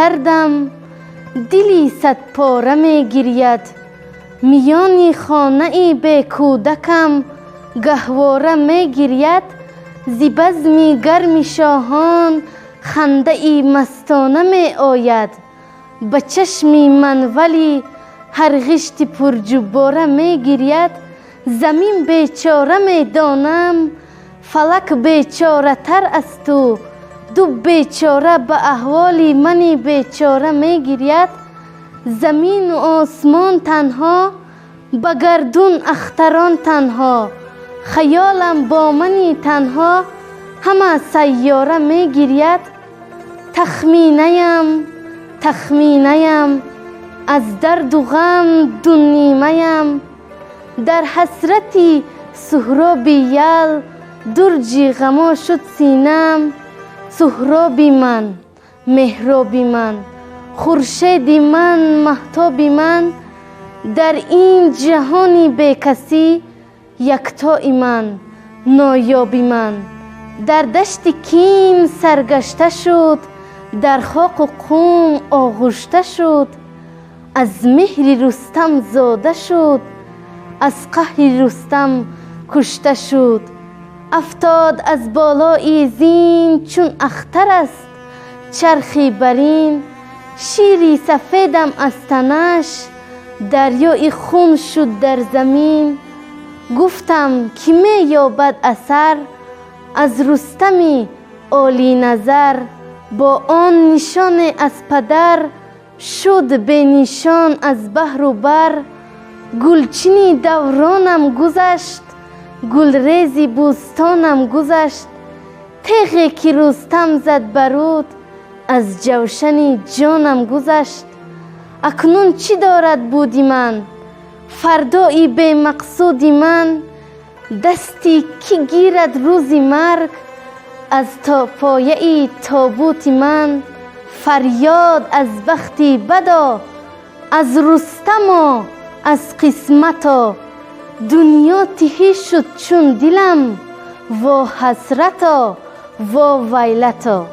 سردم دلی صد پاره می گرید. میانی خانه ای به کودکم گهواره می گرید. زی بزم گرم شاهان خنده ای مستانه می آید. به چشم من ولی هر غشت پرجباره می گرید. زمین بیچاره می دانم فلک بیچاره تر است و دو بیچاره به احوال منی بیچاره می گرید. زمین و آسمان تنها به گردون اختران تنها. خیالم با منی تنها همه سیاره می گرید. تخمینه‌ام از درد و غم دو نیمه‌ام. در حسرتی سهرابی یل درجی غما شد سینم. سهرابی من، مهرابی من، خورشیدی من، مهتابی من. در این جهانی بی کسی یکتایی من، نایابی من. در دشت کین سرگشته شد در خاک و خون آغشته شد. از مهر رستم زاده شد از قهر رستم کشته شد. افتاد از بالای زین چون اختر است چرخی برین. شیری سفیدم از تنش دریای خون شد در زمین. گفتم که می یابد اثر از رستمی عالی نظر. با آن نشان از پدر شد به نشان از بحر و بر. گلچینی دورانم گذشت گلریزی بوستانم گذشت. تیغی که رستم زد برود از جوشن جانم گذشت. اکنون چی دارد بودی من فردایی به مقصودی من. دستی که گیرد روزی مرگ از پایه تابوت من. فریاد از بختی بدا از رستم و از قسمتا. دنیا تهی شد چون دلم وا حسرتا وا ویلتا.